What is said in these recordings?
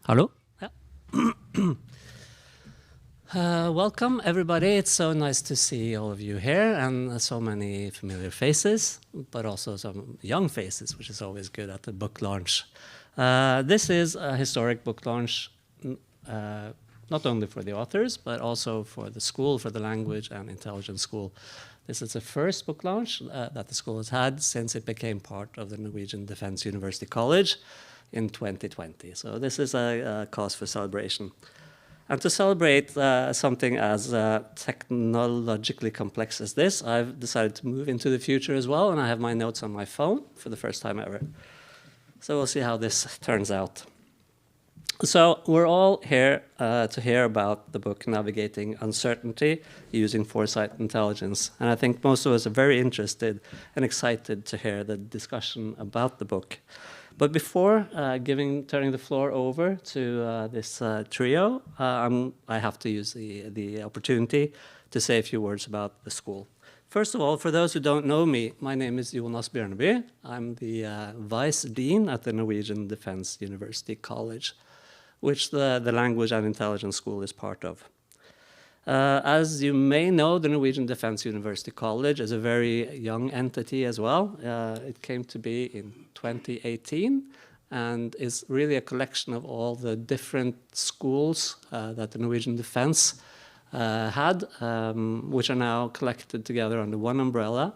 Hello. Yeah. Welcome, everybody. It's so nice to see all of you here and so many familiar faces, but also some young faces, which is always good at the book launch. This is a historic book launch, not only for the authors, but also for the school, for the Language and Intelligence School. This is the first book launch that the school has had since it became part of the Norwegian Defence University College in 2020. So this is a cause for celebration. And to celebrate something as technologically complex as this, I've decided to move into the future as well, and I have my notes on my phone for the first time ever. So we'll see how this turns out. So we're all here to hear about the book Navigating Uncertainty Using Foresight Intelligence. And I think most of us are very interested and excited to hear the discussion about the book. But before turning the floor over to this trio, I have to use the opportunity to say a few words about the school. First of all, for those who don't know me, my name is Jonas Bjørnebye. I'm the Vice Dean at the Norwegian Defence University College, which the Language and Intelligence School is part of. As you may know, the Norwegian Defence University College is a very young entity as well. It came to be in 2018 and is really a collection of all the different schools that the Norwegian Defence had, which are now collected together under one umbrella.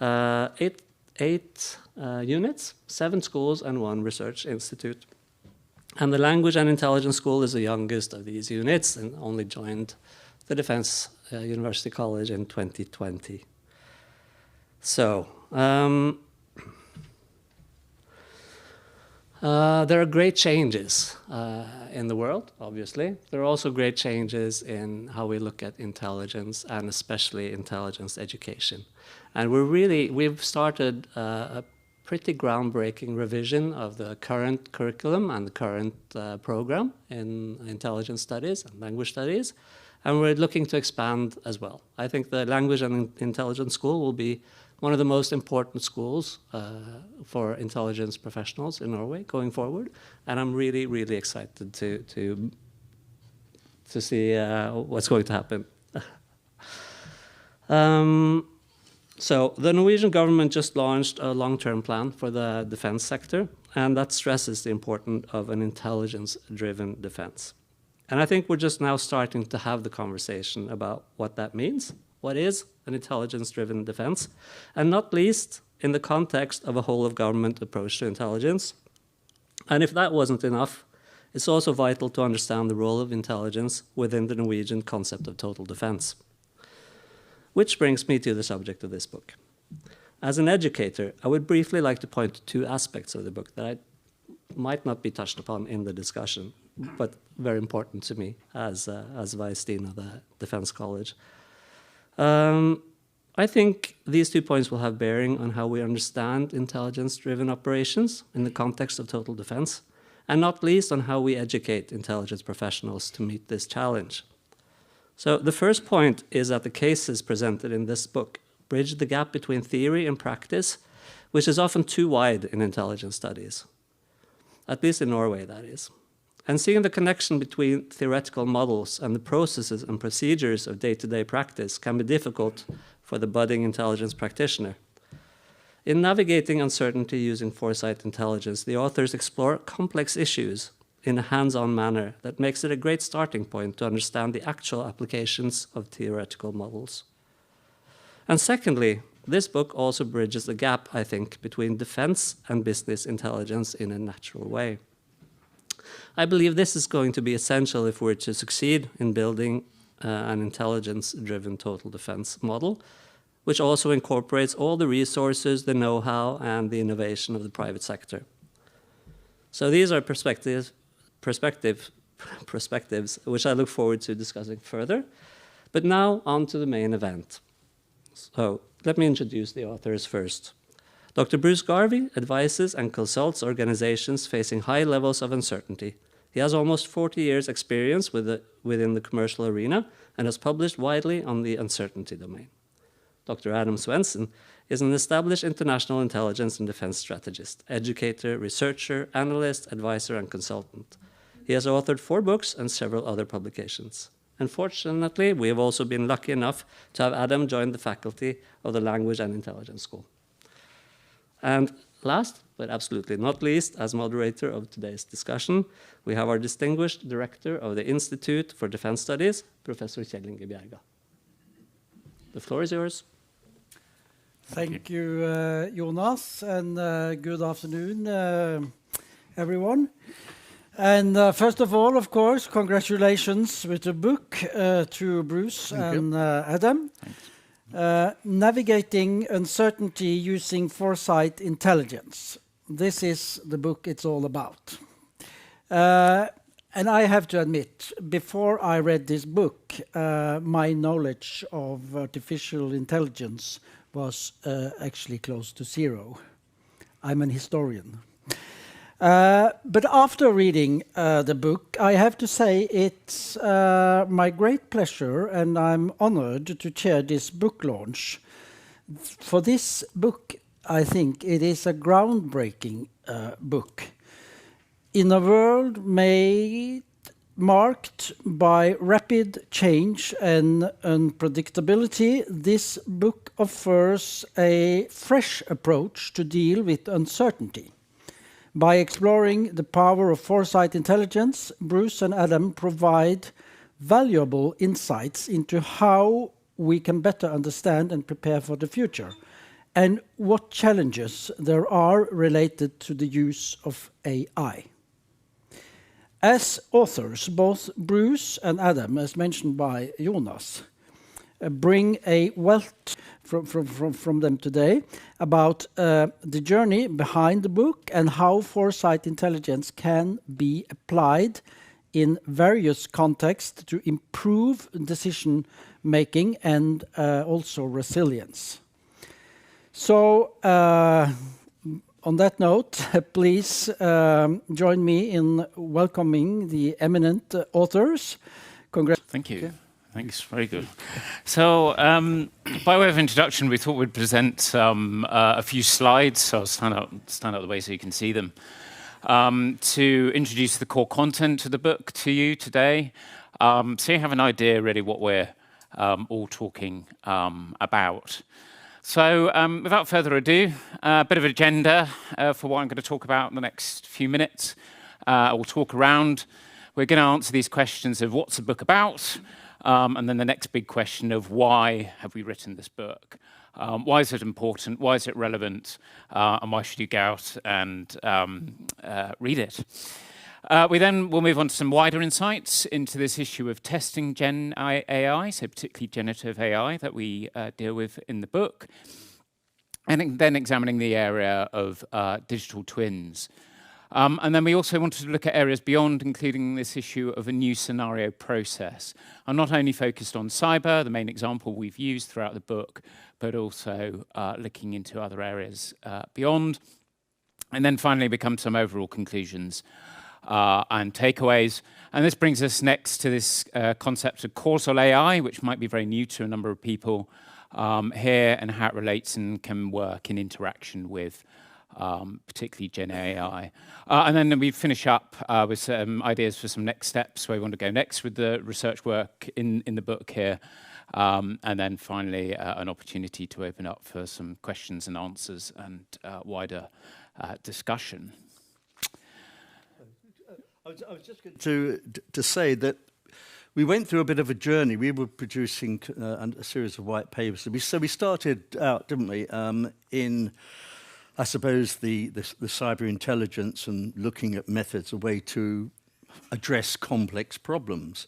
Eight units, 7 schools and 1 research institute. And the Language and Intelligence School is the youngest of these units and only joined the Defence University College in 2020. So, there are great changes in the world, obviously. There are also great changes in how we look at intelligence and especially intelligence education. And we've started a pretty groundbreaking revision of the current curriculum and the current program in intelligence studies and language studies. And we're looking to expand as well. I think the Language and Intelligence School will be one of the most important schools for intelligence professionals in Norway going forward. And I'm really, really excited to see what's going to happen. So the Norwegian government just launched a long-term plan for the defense sector, and that stresses the importance of an intelligence-driven defense. And I think we're just now starting to have the conversation about what that means. What is an intelligence-driven defense? And not least in the context of a whole-of-government approach to intelligence. And if that wasn't enough, it's also vital to understand the role of intelligence within the Norwegian concept of total defense. Which brings me to the subject of this book. As an educator, I would briefly like to point to 2 aspects of the book that might not be touched upon in the discussion, but very important to me as Vice Dean of the Defence College. I think these 2 points will have bearing on how we understand intelligence-driven operations in the context of total defense, and not least on how we educate intelligence professionals to meet this challenge. So the first point is that the cases presented in this book bridge the gap between theory and practice, which is often too wide in intelligence studies, at least in Norway, that is. And seeing the connection between theoretical models and the processes and procedures of day-to-day practice can be difficult for the budding intelligence practitioner. In Navigating Uncertainty Using Foresight Intelligence, the authors explore complex issues in a hands-on manner that makes it a great starting point to understand the actual applications of theoretical models. And secondly, this book also bridges the gap, I think, between defense and business intelligence in a natural way. I believe this is going to be essential if we're to succeed in building an intelligence-driven total defense model, which also incorporates all the resources, the know-how, and the innovation of the private sector. So these are perspectives which I look forward to discussing further. But now on to the main event. So let me introduce the authors first. Dr. Bruce Garvey advises and consults organizations facing high levels of uncertainty. He has almost 40 years' experience within the commercial arena and has published widely on the uncertainty domain. Dr. Adam Svendsen is an established international intelligence and defense strategist, educator, researcher, analyst, advisor, and consultant. He has authored 4 books and several other publications. Unfortunately, we have also been lucky enough to have Adam join the faculty of the Language and Intelligence School. And last, but absolutely not least, as moderator of today's discussion, we have our distinguished director of the Institute for Defense Studies, Professor Kjell Inge Bjerga. The floor is yours. Thank you, Jonas, and good afternoon, everyone. And first of all, of course, congratulations with the book to Bruce and Adam. Navigating Uncertainty Using Foresight Intelligence. This is the book it's all about. And I have to admit, before I read this book, my knowledge of artificial intelligence was actually close to zero. I'm an historian. But after reading the book, I have to say it's my great pleasure, and I'm honored to chair this book launch. For this book, I think it is a groundbreaking book. In a world marked by rapid change and unpredictability, this book offers a fresh approach to deal with uncertainty. By exploring the power of foresight intelligence, Bruce and Adam provide valuable insights into how we can better understand and prepare for the future, and what challenges there are related to the use of AI. As authors, both Bruce and Adam, as mentioned by Jonas, bring a wealth from them today about the journey behind the book and how foresight intelligence can be applied in various contexts to improve decision making and also resilience. So on that note, please join me in welcoming the eminent authors. Thank you. Okay. Thanks, very good. So, by way of introduction, we thought we'd present a few slides. So I'll stand out the way so you can see them. To introduce the core content of the book to you today, so you have an idea really what we're all talking about. So, without further ado, a bit of agenda for what I'm going to talk about in the next few minutes. We'll talk around. We're going to answer these questions of what's the book about, and then the next big question of why have we written this book? Why is it important? Why is it relevant? And why should you go out and read it? We then will move on to some wider insights into this issue of testing Gen AI, so particularly generative AI that we deal with in the book, and then examining the area of digital twins. And then we also wanted to look at areas beyond, including this issue of a new scenario process. I'm not only focused on cyber, the main example we've used throughout the book, but also looking into other areas beyond. And then finally become some overall conclusions and takeaways. And this brings us next to this concept of causal AI, which might be very new to a number of people here, and how it relates and can work in interaction with particularly Gen AI. And then we finish up with some ideas for some next steps, where we want to go next with the research work in the book here. And then finally, an opportunity to open up for some questions and answers and wider discussion. I was just going to say that we went through a bit of a journey. We were producing a series of white papers. So we started out, didn't we, in, I suppose, the cyber intelligence and looking at methods, a way to address complex problems.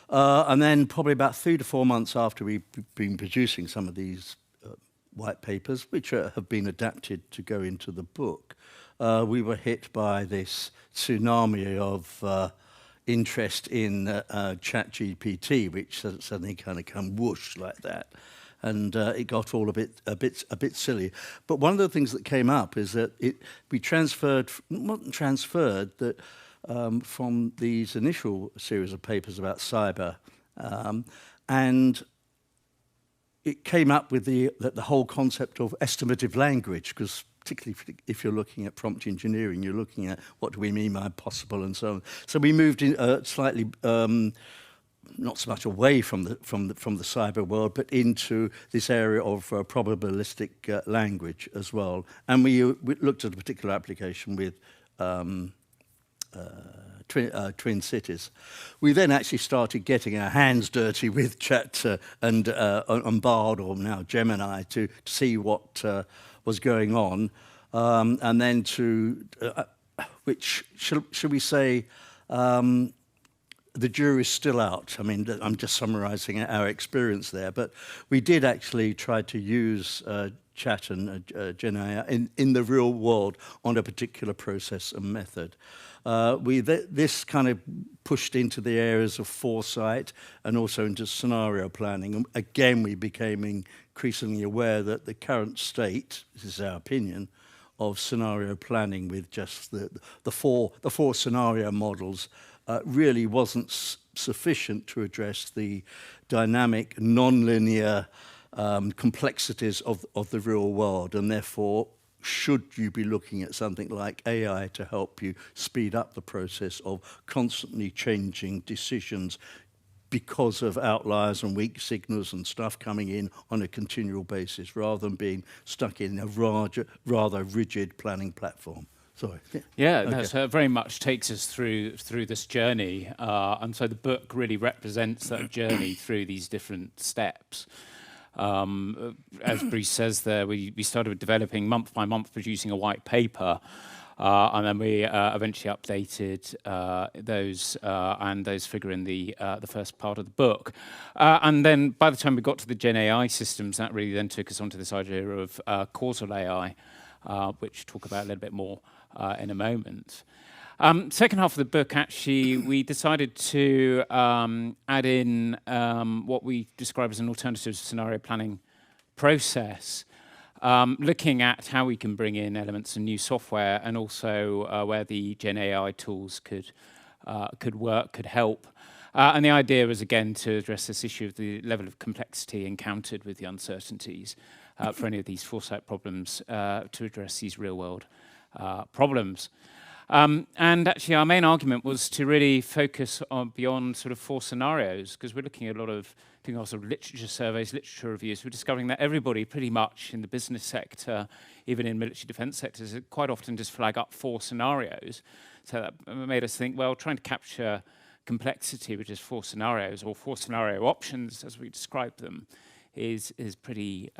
And then probably about 3 to 4 months after we've been producing some of these white papers, which have been adapted to go into the book, we were hit by this tsunami of interest in ChatGPT, which suddenly kind of come whoosh like that. And it got all a bit silly. But one of the things that came up is that we not transferred that from these initial series of papers about cyber, and it came up with the whole concept of estimative language, because particularly if you're looking at prompt engineering, you're looking at what do we mean by possible and so on. So we moved in slightly not so much away from the cyber world, but into this area of probabilistic language as well. And we looked at a particular application with Twin Cities. We then actually started getting our hands dirty with Chat and Bard, or now Gemini, to see what was going on, and then to which should we say. The jury's still out. I mean, I'm just summarising our experience there, but we did actually try to use Chat and Gemini in the real world on a particular process and method. This kind of pushed into the areas of foresight and also into scenario planning. And again, we became increasingly aware that the current state, this is our opinion, of scenario planning with just the four scenario models really wasn't sufficient to address the dynamic, non-linear complexities of the real world, and therefore should you be looking at something like AI to help you speed up the process of constantly changing decisions because of outliers and weak signals and stuff coming in on a continual basis, rather than being stuck in a rather rigid planning platform. Sorry. Yeah, Okay. no, so it very much takes us through this journey, and so the book really represents that journey through these different steps. As Bruce says there, we started developing month by month, producing a white paper, and then we eventually updated those, and those figure in the first part of the book. And then by the time we got to the Gen AI systems, that really then took us onto this idea of Causal AI, which we'll talk about a little bit more in a moment. Second half of the book, actually, we decided to add in what we describe as an alternative scenario planning process, looking at how we can bring in elements of new software, and also where the Gen AI tools could work, could help. And the idea was, again, to address this issue of the level of complexity encountered with the uncertainties for any of these foresight problems, to address these real-world problems. And actually, our main argument was to really focus on beyond sort of four scenarios, because we're looking at a lot of doing our sort of literature surveys, literature reviews. We're discovering that everybody, pretty much in the business sector, even in military defence sectors, quite often just flag up four scenarios. So that made us think, well, trying to capture complexity with just four scenarios, or four scenario options, as we describe them, is pretty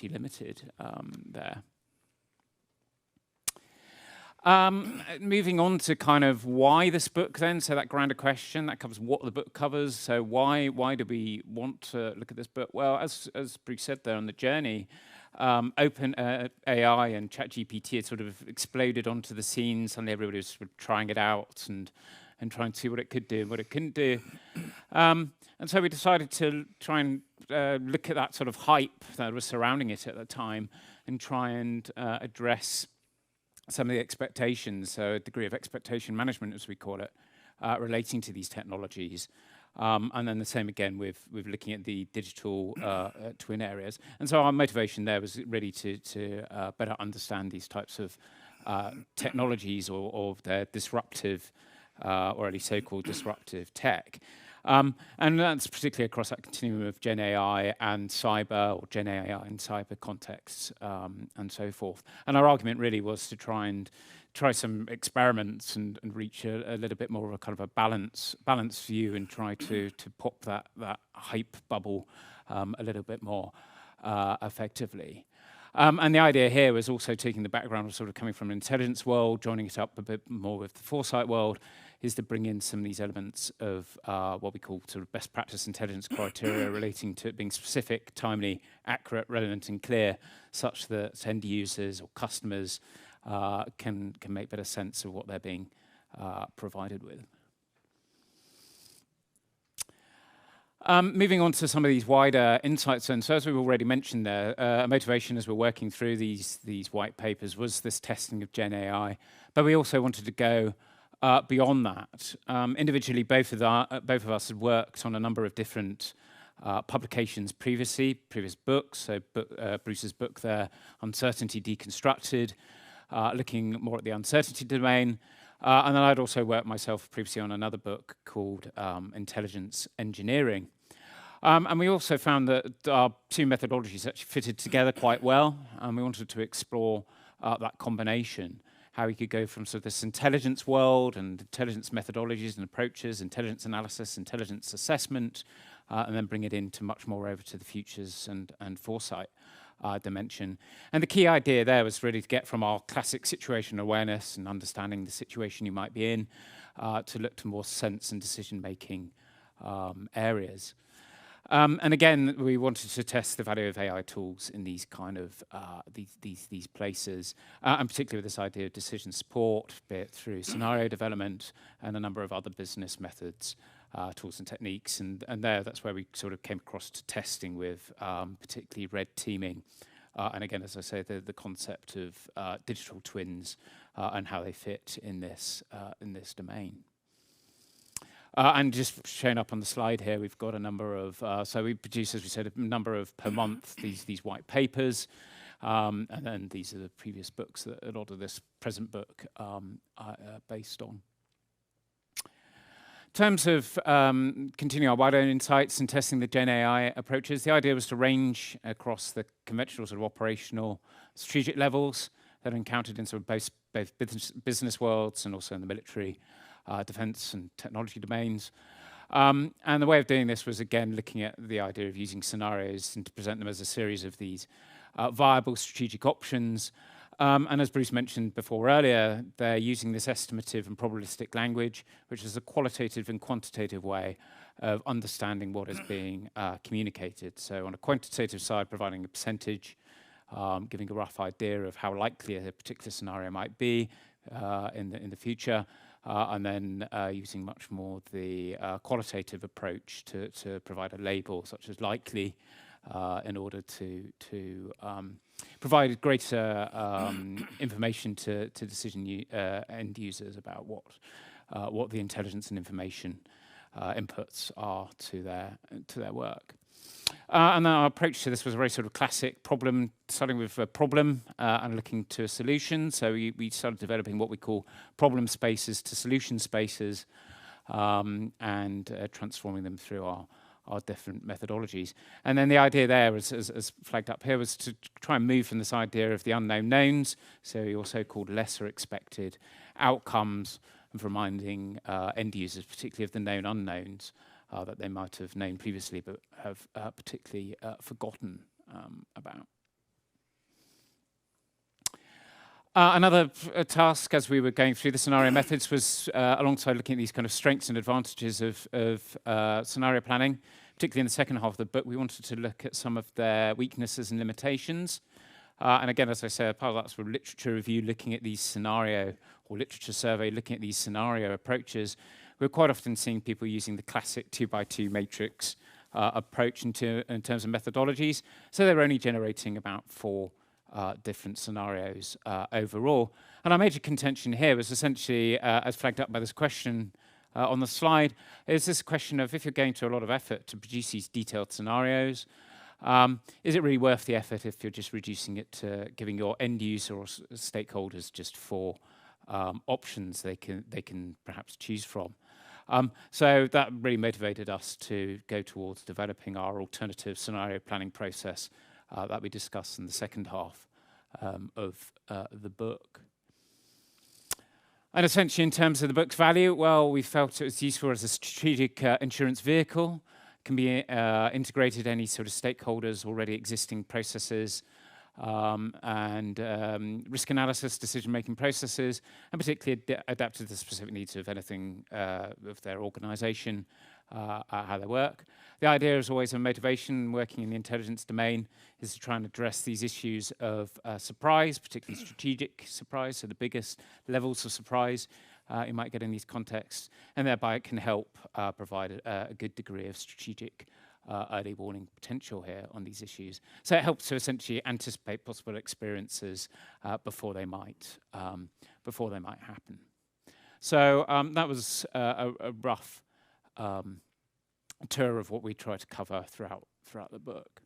limited there. Moving on to kind of why this book then, so that grander question, that covers what the book covers. So why do we want to look at this book? Well, as Bruce said there on the journey, Open AI and ChatGPT had sort of exploded onto the scene. Suddenly everybody was sort of trying it out and trying to see what it could do and what it couldn't do. And so we decided to try and look at that sort of hype that was surrounding it at the time and try and address some of the expectations, so a degree of expectation management, as we call it, relating to these technologies. And then the same again with looking at the digital twin areas. And so our motivation there was really to better understand these types of technologies or their disruptive, or at least so-called disruptive tech. And that's particularly across that continuum of Gen AI and cyber, or Gen AI and cyber contexts, and so forth. And our argument really was to try some experiments and reach a little bit more of a kind of a balanced view, and try to pop that hype bubble a little bit more effectively. And the idea here was also taking the background of sort of coming from an intelligence world, joining it up a bit more with the foresight world, is to bring in some of these elements of what we call sort of best practice intelligence criteria relating to it being specific, timely, accurate, relevant, and clear, such that end users or customers can make better sense of what they're being provided with. Moving on to some of these wider insights then. So as we've already mentioned there, a motivation as we're working through these white papers was this testing of Gen AI, but we also wanted to go beyond that. Individually, both of us had worked on a number of different publications previous books, so Bruce's book there, Uncertainty Deconstructed, looking more at the uncertainty domain. And then I'd also worked myself previously on another book called Intelligence Engineering. And we also found that our two methodologies actually fitted together quite well, and we wanted to explore that combination, how we could go from sort of this intelligence world and intelligence methodologies and approaches, intelligence analysis, intelligence assessment, and then bring it into much more over to the futures and foresight dimension. And the key idea there was really to get from our classic situation awareness and understanding the situation you might be in to look to more sense and decision-making areas. And again, we wanted to test the value of AI tools in these kind of these places, and particularly with this idea of decision support, be it through scenario development and a number of other business methods, tools and techniques. And that's where we sort of came across to testing with particularly red teaming. And again, as I say, the concept of digital twins and how they fit in this domain. And just showing up on the slide here, we've got a number of, so we produce, as we said, a number of per month, these white papers. And then these are the previous books that a lot of this present book are based on. In terms of continuing our wider insights and testing the Gen AI approaches, the idea was to range across the conventional sort of operational strategic levels that are encountered in sort of both business worlds and also in the military, defense and technology domains. And the way of doing this was, again, looking at the idea of using scenarios and to present them as a series of these viable strategic options. And as Bruce mentioned before earlier, they're using this estimative and probabilistic language, which is a qualitative and quantitative way of understanding what is being communicated. So on a quantitative side, providing a percentage, giving a rough idea of how likely a particular scenario might be in the future, and then using much more the qualitative approach to provide a label such as likely in order to provide greater information to decision end users about what the intelligence and information inputs are to their work. And then our approach to this was a very sort of classic problem, starting with a problem and looking to a solution. So we started developing what we call problem spaces to solution spaces and transforming them through our different methodologies. And then the idea there, as flagged up here, was to try and move from this idea of the unknown knowns, so your so-called lesser expected outcomes, and reminding end users, particularly of the known unknowns, that they might have known previously but have particularly forgotten about. Another task as we were going through the scenario methods was alongside looking at these kind of strengths and advantages of scenario planning, particularly in the second half of the book, we wanted to look at some of their weaknesses and limitations. And again, as I said, part of that's sort of literature review, looking at these scenario, or literature survey, looking at these scenario approaches. We're quite often seeing people using the classic 2x2 matrix approach in terms of methodologies. So they're only generating about 4 different scenarios overall. And our major contention here was essentially, as flagged up by this question on the slide, is this question of if you're going to a lot of effort to produce these detailed scenarios, is it really worth the effort if you're just reducing it to giving your end user or stakeholders just 4 options they can perhaps choose from? So that really motivated us to go towards developing our alternative scenario planning process that we discussed in the second half of the book. And essentially, in terms of the book's value, well, we felt it was useful as a strategic insurance vehicle. Can be integrated any sort of stakeholders' already existing processes and risk analysis, decision-making processes, and particularly adapted to the specific needs of anything of their organisation, how they work. The idea is always a motivation working in the intelligence domain is to try and address these issues of surprise, particularly strategic surprise, so the biggest levels of surprise you might get in these contexts, and thereby it can help provide a good degree of strategic early warning potential here on these issues. So it helps to essentially anticipate possible experiences before they might happen. So that was a rough tour of what we try to cover throughout the book.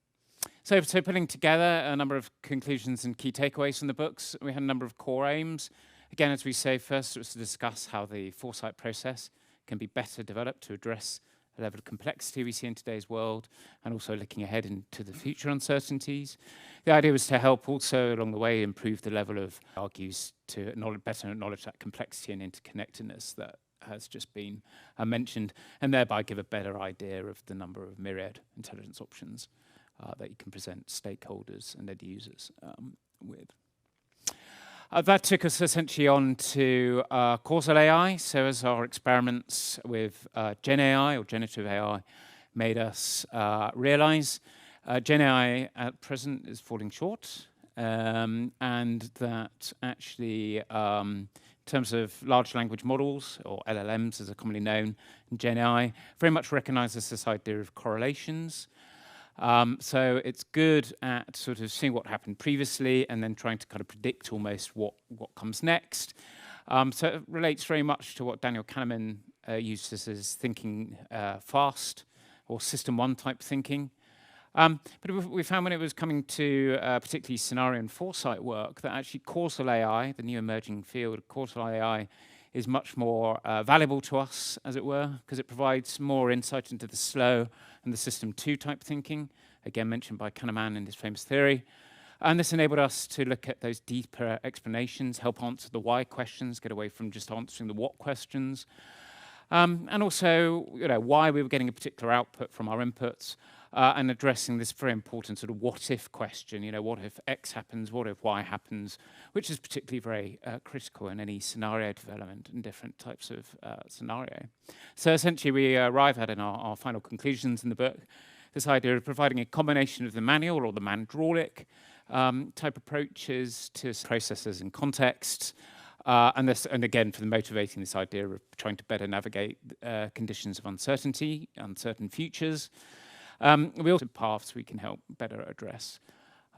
So putting together a number of conclusions and key takeaways from the books, we had a number of core aims. Again, as we say, first it was to discuss how the foresight process can be better developed to address the level of complexity we see in today's world, and also looking ahead into the future uncertainties. The idea was to help also along the way improve the level of argues to better acknowledge that complexity and interconnectedness that has just been mentioned, and thereby give a better idea of the number of myriad intelligence options that you can present stakeholders and end users with. That took us essentially on to Causal AI. So as our experiments with Gen AI or generative AI made us realize, Gen AI at present is falling short, and that actually in terms of large language models, or LLMs as they're commonly known, Gen AI very much recognizes this idea of correlations. So it's good at sort of seeing what happened previously and then trying to kind of predict almost what comes next. So it relates very much to what Daniel Kahneman uses as thinking fast, or system one type thinking. But we found when it was coming to particularly scenario and foresight work that actually Causal AI, the new emerging field of Causal AI, is much more valuable to us, as it were, because it provides more insight into the slow and the system two type thinking, again mentioned by Kahneman in his famous theory. And this enabled us to look at those deeper explanations, help answer the why questions, get away from just answering the what questions. And also, why we were getting a particular output from our inputs, and addressing this very important sort of what if question, what if X happens, what if Y happens, which is particularly very critical in any scenario development and different types of scenario. So essentially we arrive at in our final conclusions in the book, this idea of providing a combination of the manual or the mandraulic type approaches to processes and contexts, and again, for the motivating this idea of trying to better navigate conditions of uncertainty, uncertain futures. We also have paths we can help better address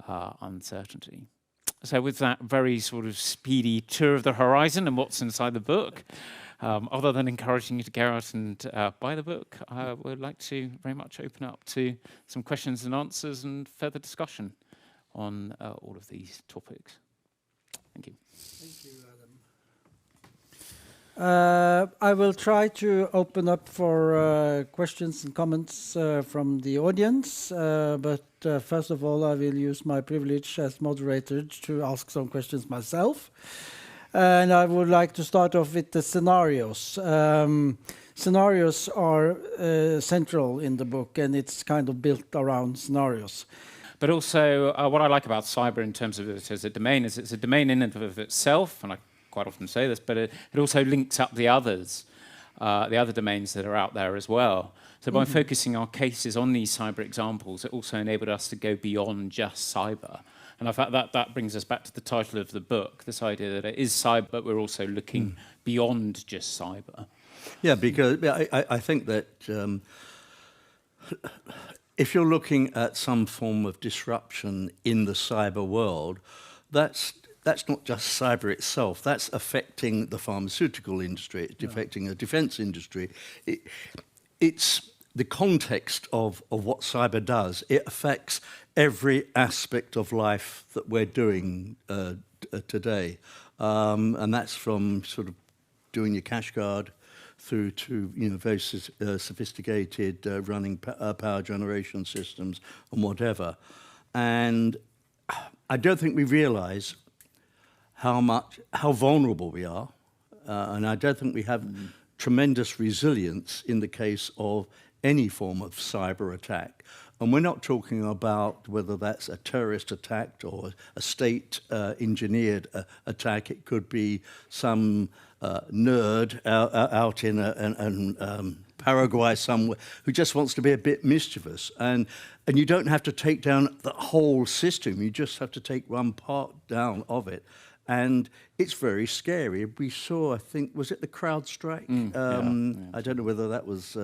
uncertainty. So with that very sort of speedy tour of the horizon and what's inside the book, other than encouraging you to go out and buy the book, I would like to very much open up to some questions and answers and further discussion on all of these topics. Thank you. Thank you, Adam. I will try to open up for questions and comments from the audience, but first of all, I will use my privilege as moderator to ask some questions myself. And I would like to start off with the scenarios. Scenarios are central in the book, and it's kind of built around scenarios. But also, what I like about cyber in terms of it as a domain is it's a domain in and of itself, and I quite often say this, but it also links up the others, the other domains that are out there as well. So by focusing our cases on these cyber examples, it also enabled us to go beyond just cyber. And I thought that brings us back to the title of the book, this idea that it is cyber, but we're also looking beyond just cyber. Yeah, because I think that if you're looking at some form of disruption in the cyber world, that's not just cyber itself. That's affecting the pharmaceutical industry. It's affecting the defense industry. It's the context of what cyber does. It affects every aspect of life that we're doing today. And that's from sort of doing your cash card through to very sophisticated running power generation systems and whatever. And I don't think we realise how vulnerable we are, and I don't think we have tremendous resilience in the case of any form of cyber attack. And we're not talking about whether that's a terrorist attack or a state-engineered attack. It could be some nerd out in Paraguay somewhere who just wants to be a bit mischievous. And you don't have to take down the whole system. You just have to take one part down of it. And it's very scary. We saw, I think, was it the CrowdStrike? I don't know whether that was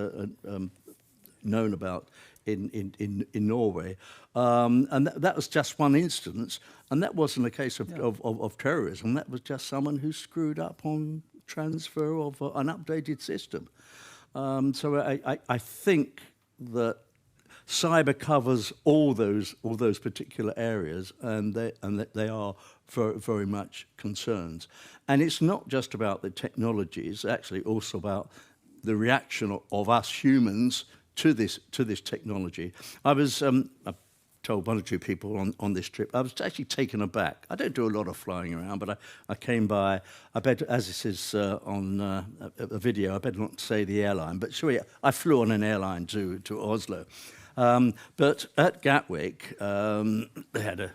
known about in Norway. And that was just one instance. And that wasn't a case of terrorism. That was just someone who screwed up on transfer of an updated system. So I think that cyber covers all those particular areas, and they are very, very much concerns. And it's not just about the technology; it's actually also about the reaction of us humans to this technology. I've told one or two people on this trip, I was actually taken aback. I don't do a lot of flying around, but I came by, I bet, as this is on a video, I better not say the airline, but sure, I flew on an airline to Oslo. But at Gatwick, they had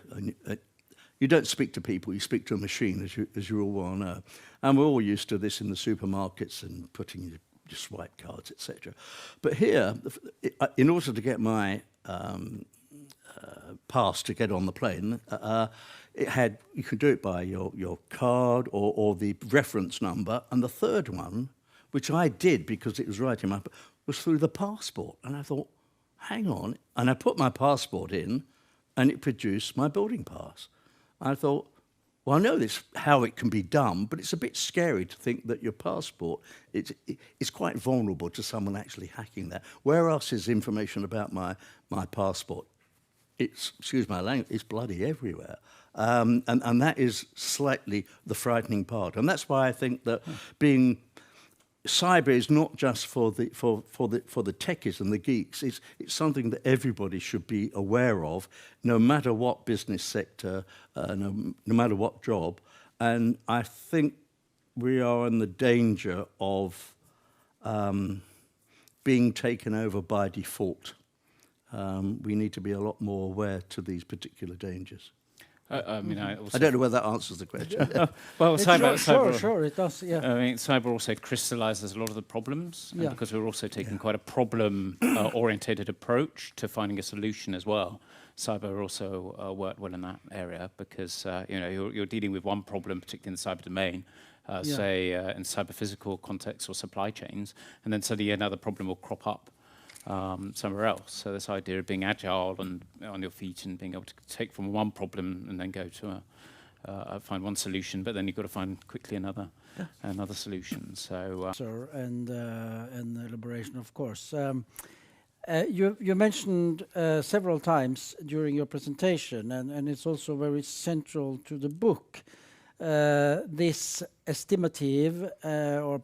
you don't speak to people, you speak to a machine, as you all well know. And we're all used to this in the supermarkets and putting your swipe cards, etc. But here, in order to get my pass to get on the plane, you could do it by your card or the reference number, and the third one, which I did because it was right in my, was through the passport. And I thought, hang on, and I put my passport in, and it produced my boarding pass. I thought, well, I know this how it can be done, but it's a bit scary to think that your passport it's quite vulnerable to someone actually hacking that. Where else is information about my passport? It's, excuse my language, it's bloody everywhere. And that is slightly the frightening part. And that's why I think that cyber is not just for the techies and the geeks. It's something that everybody should be aware of, no matter what business sector, no matter what job. And I think we are in the danger of being taken over by default. We need to be a lot more aware to these particular dangers. I don't know whether that answers the question. Well, cyber, sure, it does. Yeah. I mean, cyber also crystallizes a lot of the problems, Yeah. because we're also taking quite a problem-orientated approach to finding a solution as well. Cyber also worked well in that area because you're dealing with one problem, particularly in the cyber domain, say in cyber physical context or supply chains, and then suddenly another problem will crop up somewhere else. So this idea of being agile and on your feet and being able to take from one problem and then go to find one solution, but then you've got to find quickly another solution. So and elaboration, of course. You mentioned several times during your presentation, and it's also very central to the book, this estimative or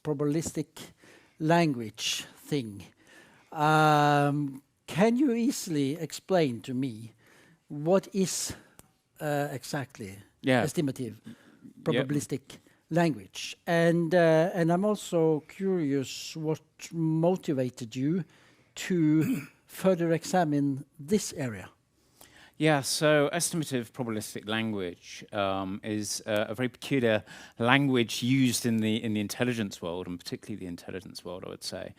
probabilistic language thing. Can you easily explain to me what is exactly estimative probabilistic language? And I'm also curious what motivated you to further examine this area. Yeah, so estimative probabilistic language is a very peculiar language used in the intelligence world, and particularly the intelligence world, I would say,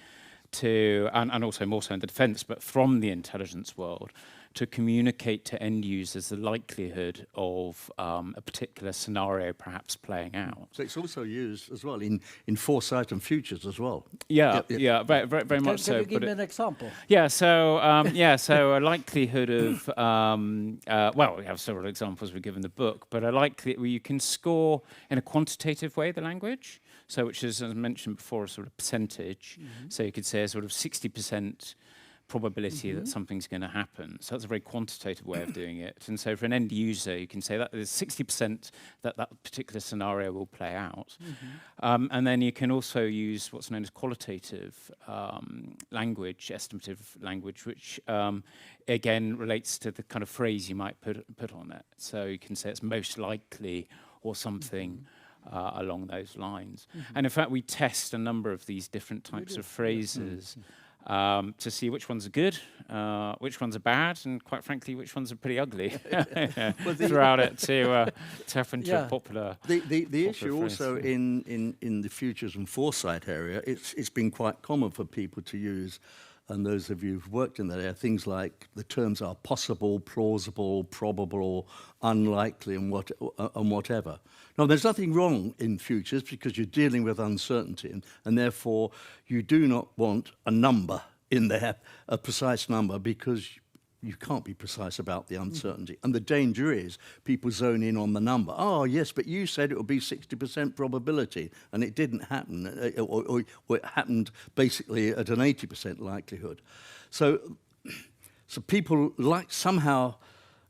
and also more so in the defence, but from the intelligence world, to communicate to end users the likelihood of a particular scenario perhaps playing out. So it's also used as well in Foresight and futures as well. Yeah, very much so. Can you give me an example? Yeah, so a likelihood of well, we have several examples we give in the book, but a likelihood where you can score in a quantitative way the language. So, which is, as I mentioned before, a sort of percentage. Mm-hmm. So you could say a sort of 60% probability that something's going to happen. So that's a very quantitative way of doing it. And so for an end user, you can say that there's 60% that particular scenario will play out. Mm-hmm. And then you can also use what's known as qualitative language, estimative language, which again relates to the kind of phrase you might put on it. So you can say it's most likely or something along those lines. Mm-hmm. And in fact, we test a number of these different types of phrases to see which ones are good, which ones are bad, and quite frankly, which ones are pretty ugly throughout it to tap into a popular. The issue phrase. Also in the futures and foresight area, it's been quite common for people to use, and those of you who've worked in that area, things like the terms are possible, plausible, probable, unlikely, and whatever. Now, there's nothing wrong in futures because you're dealing with uncertainty, and therefore you do not want a number in there, a precise number, because you can't be precise about the uncertainty. And the danger is people zone in on the number. Oh, yes, but you said it would be 60% probability, and it didn't happen, or it happened basically at an 80% likelihood. So people somehow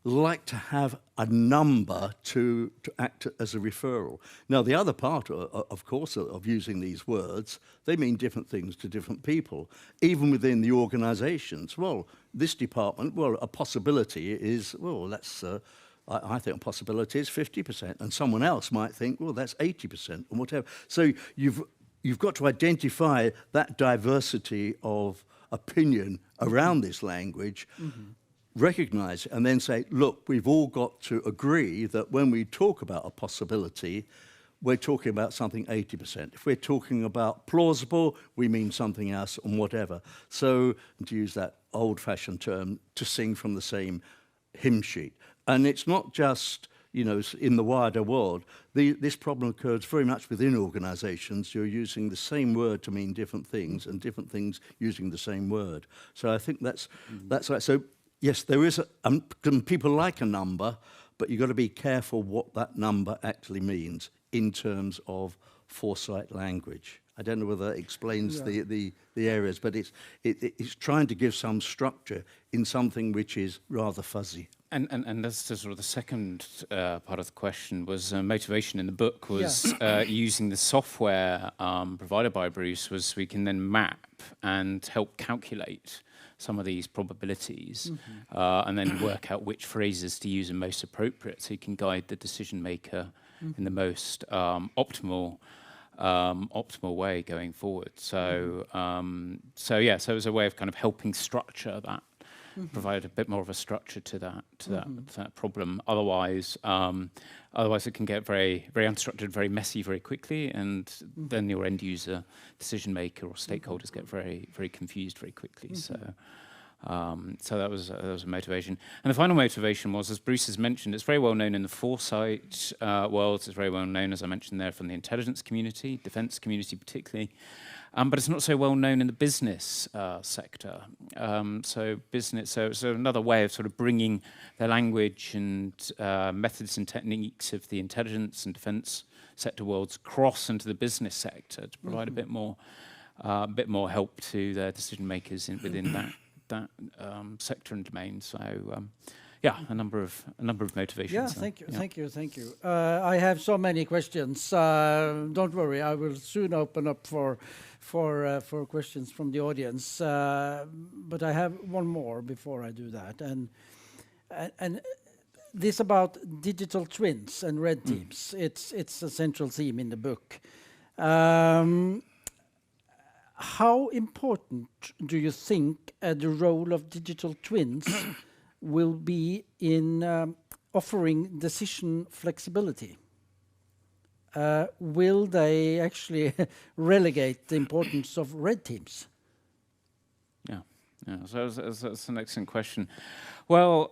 like to have a number to act as a referral. Now, the other part, of course, of using these words, they mean different things to different people, even within the organisations. Well, this department, well, a possibility is, well, that's, I think a possibility is 50%, and someone else might think, well, that's 80%, or whatever. So you've got to identify that diversity of opinion around this language, recognise it, and then say, look, we've all got to agree that when we talk about a possibility, we're talking about something 80%. If we're talking about plausible, we mean something else, and whatever. So, to use that old-fashioned term, to sing from the same hymn sheet. And it's not just, you know, in the wider world. This problem occurs very much within organisations. You're using the same word to mean different things, and different things using the same word. So I think that's right. So yes, there is people like a number, but you've got to be careful what that number actually means in terms of Foresight language. I don't know whether that explains the areas, but it's trying to give some structure in something which is rather fuzzy. And that's the sort of the second part of the question was motivation in the book was using the software provided by Bruce was we can then map and help calculate some of these probabilities and then work out which phrases to use are most appropriate so you can guide the decision maker in the most optimal way going forward. So so it was a way of kind of helping structure that, provide a bit more of a structure to that problem. Otherwise it can get very very unstructured, very messy very quickly, and then your end user decision maker or stakeholders get very very confused very quickly. So that was a motivation. And the final motivation was, as Bruce has mentioned, it's very well known in the Foresight world. It's very well known, as I mentioned there, from the intelligence community, defence community particularly. But it's not so well known in the business sector. So another way of sort of bringing the language and methods and techniques of the intelligence and defence sector worlds across into the business sector to provide a bit more help to their decision makers within that sector and domain. So a number of motivations. Yeah, thank you. I have so many questions. Don't worry, I will soon open up for questions from the audience. But I have one more before I do that, and this about digital twins and red teams. It's a central theme in the book. How important do you think the role of digital twins will be in offering decision flexibility? Will they actually relegate the importance of red teams? Yeah. So that's an excellent question. Well,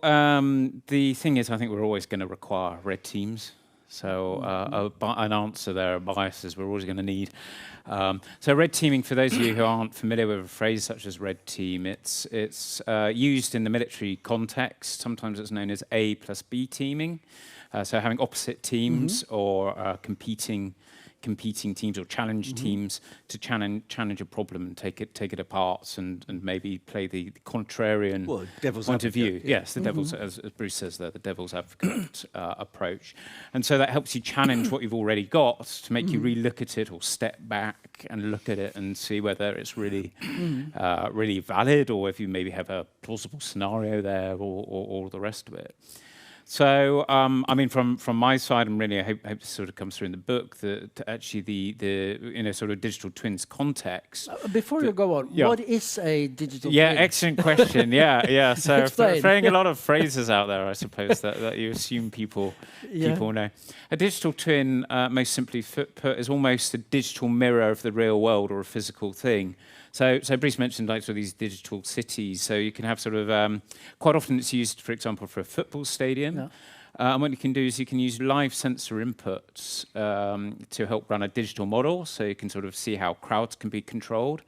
the thing is, I think we're always going to require red teams. So an answer there, a bias is we're always going to need. So red teaming, for those of you who aren't familiar with a phrase such as red team, it's used in the military context. Sometimes it's known as A plus B teaming. So having opposite teams or competing teams or challenge teams to challenge a problem and take it apart and maybe play the contrarian point of view. Yeah. Yes, the devil's, as Bruce says there, the devil's advocate approach. And so that helps you challenge what you've already got to make you relook at it or step back and look at it and see whether it's really really valid, or if you maybe have a plausible scenario there, or all the rest of it. So, I mean, from my side, and really, I hope this sort of comes through in the book, that actually the sort of digital twins context. Before you go on, what is a digital twin? Yeah, excellent question. Yeah. So throwing a lot of phrases out there, I suppose that you assume people know. A digital twin, most simply put, is almost a digital mirror of the real world or a physical thing. So Bruce mentioned like sort of these digital cities. So you can have sort of quite often it's used, for example, for a football stadium. Yeah. And what you can do is you can use live sensor inputs to help run a digital model. So you can sort of see how crowds can be controlled.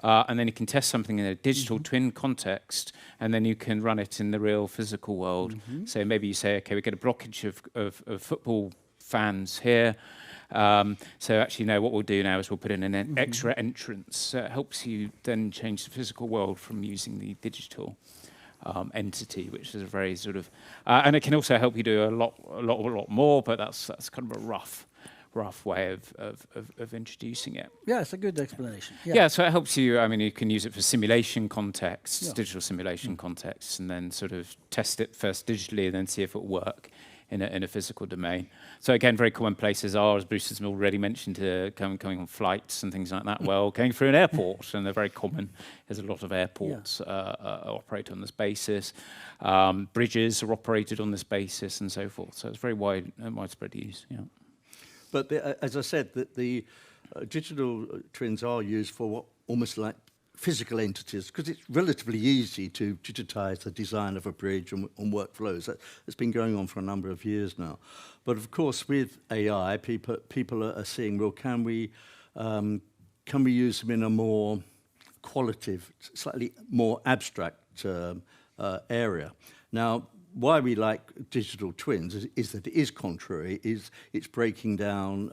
and then you can test something in a digital twin context, and then you can run it in the real physical world. So maybe you say, okay, we get a blockage of football fans here. So actually, no, what we'll do now is we'll put in an extra entrance. So it helps you then change the physical world from using the digital entity, which is a very sort of, and it can also help you do a lot more. But that's kind of a rough way of introducing it. Yeah, it's a good explanation. Yeah, so it helps you. I mean, you can use it for simulation contexts, digital simulation contexts, and then sort of test it first digitally, and then see if it will work in a physical domain. So again, very common places are, as Bruce has already mentioned, coming on flights and things like that. Well, going through an airport, and they're very common. There's a lot of airports operate on this basis. Bridges are operated on this basis, and so forth. So it's very widespread use. Yeah. But as I said, that the digital twins are used for what almost like physical entities, because it's relatively easy to digitize the design of a bridge and workflows. That's been going on for a number of years now. But of course, with AI, people are seeing, well, can we use them in a more qualitative, slightly more abstract area? Now, why we like digital twins is that it is contrary. It's breaking down,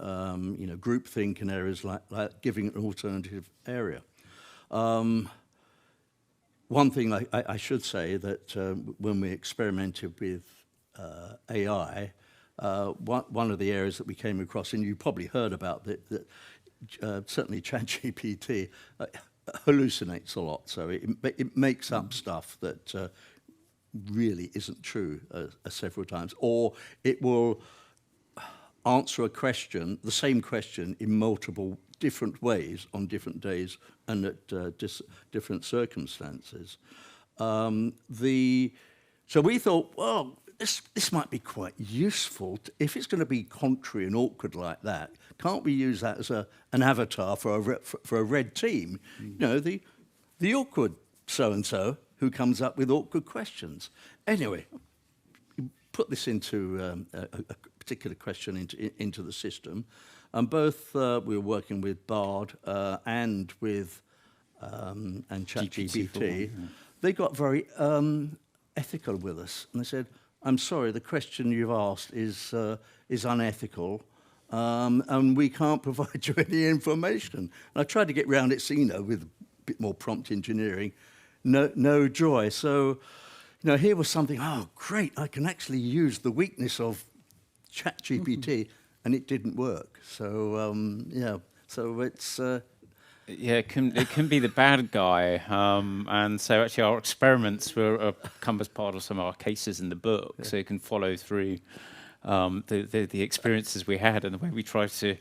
groupthink in areas like giving an alternative area. One thing I should say that when we experimented with AI, one of the areas that we came across, and you probably heard about that certainly ChatGPT hallucinates a lot, so it makes up stuff that really isn't true several times, or it will answer a question, the same question, in multiple different ways on different days and at different circumstances. So we thought, well, this might be quite useful. If it's going to be contrary and awkward like that, can't we use that as an avatar for a red team? You know, the awkward so-and-so who comes up with awkward questions. Anyway, put this into a particular question into the system. And both we were working with Bard and with and ChatGPT. They got very ethical with us, and they said, "I'm sorry, the question you've asked is unethical, and we can't provide you any information." And I tried to get round it, so, with a bit more prompt engineering. No joy. So, here was something. Oh, great! I can actually use the weakness of ChatGPT. And it didn't work. So so it's it can be the bad guy, and so actually our experiments come as part of some of our cases in the book, so you can follow through the experiences we had and the way we tried to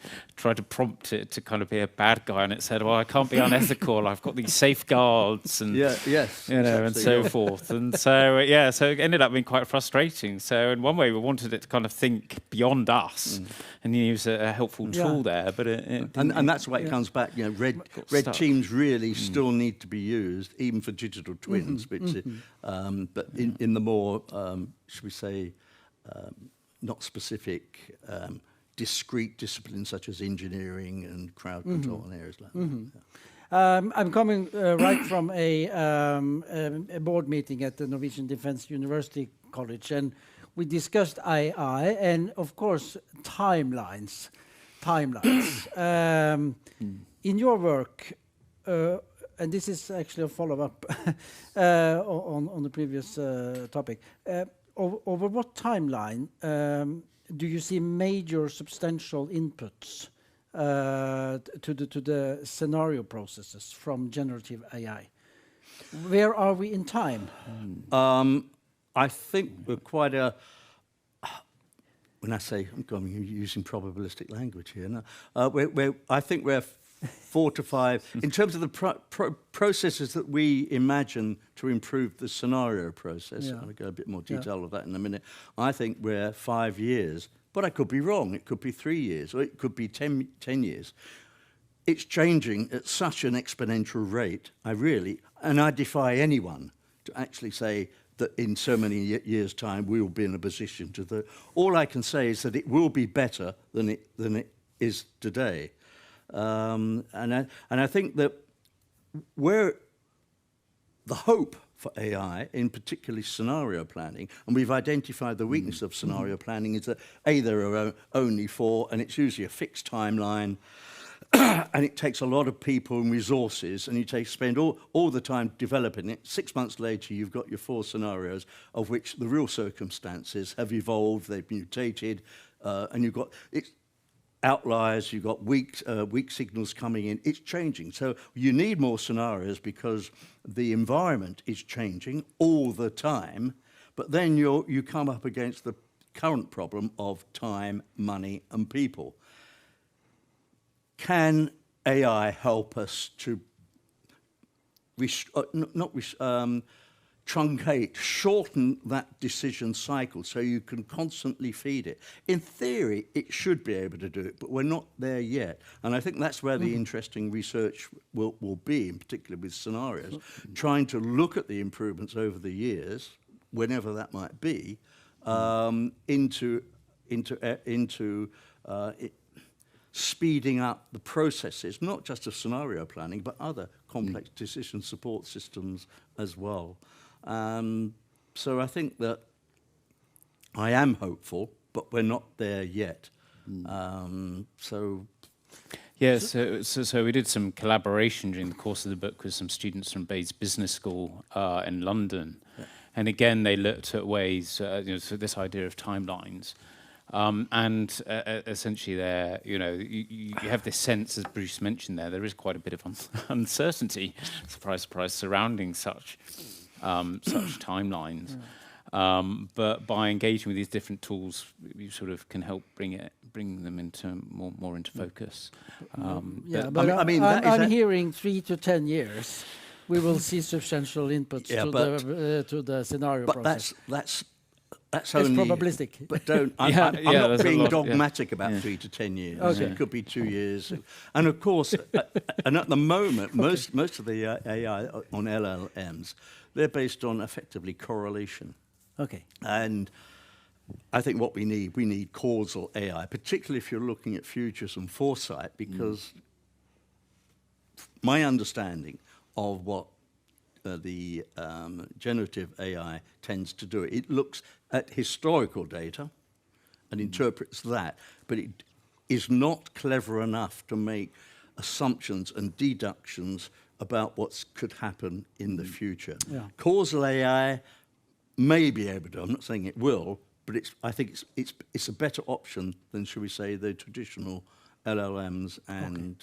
prompt it to kind of be a bad guy, and it said, well, I can't be unethical, I've got these safeguards and and so forth, and so so it ended up being quite frustrating. So in one way we wanted it to kind of think beyond us and use a helpful tool there, but and that's why it comes back. Red teams really still need to be used, even for digital twins, which but in the more should we say not specific, discrete disciplines such as engineering and crowd control and areas like that. I'm coming right from a board meeting at the Norwegian Defence University College, and we discussed AI and, of course, timelines. In your work, and this is actually a follow-up on the previous topic, over what timeline do you see major substantial inputs to the scenario processes from generative AI? Where are we in time? I think we're quite a... When I say, I'm using probabilistic language here now, I think we're 4 to 5, in terms of the processes that we imagine to improve the scenario process. I'll go a bit more detail of that in a minute. I think we're 5 years, but I could be wrong. It could be 3 years, or it could be 10 years. It's changing at such an exponential rate. I defy anyone to actually say that in so many years' time we will be in a position to... All I can say is that it will be better than it is today. And I think that where the hope for AI, in particularly scenario planning, and we've identified the weakness of scenario planning is that A, there are only 4, and it's usually a fixed timeline, and it takes a lot of people and resources, and you spend all the time developing it. 6 months later, you've got your 4 scenarios, of which the real circumstances have evolved, they've mutated, and you've got outliers, you've got weak signals coming in. It's changing. So you need more scenarios because the environment is changing all the time, but then you come up against the current problem of time, money, and people. Can AI help us to truncate, shorten that decision cycle so you can constantly feed it? In theory, it should be able to do it, but we're not there yet. And I think that's where the interesting research will be, in particular with scenarios, trying to look at the improvements over the years, whenever that might be, into speeding up the processes, not just of scenario planning, but other complex decision support systems as well. So I think that I am hopeful, but we're not there yet. So we did some collaboration during the course of the book with some students from Bates Business School in London. Yeah. And again, they looked at ways, so this idea of timelines. Essentially there, you have this sense, as Bruce mentioned there is quite a bit of uncertainty, surprise, surprise, surrounding such timelines. But by engaging with these different tools, you sort of can help bring them into more into focus. I'm hearing 3 to 10 years. We will see substantial inputs to the scenario process. That's it's only probabilistic. But I'm not being dogmatic about 3 to 10 years. Okay. It could be 2 years. And of course, and at the moment, most of the AI on LLMs, they're based on effectively correlation. Okay. And I think what we need causal AI, particularly if you're looking at futures and foresight, because my understanding of what the generative AI tends to do, it looks at historical data and interprets that, but it is not clever enough to make assumptions and deductions about what could happen in the future. Yeah. Causal AI may be able to, I'm not saying it will, but I think it's a better option than, shall we say, the traditional LLMs and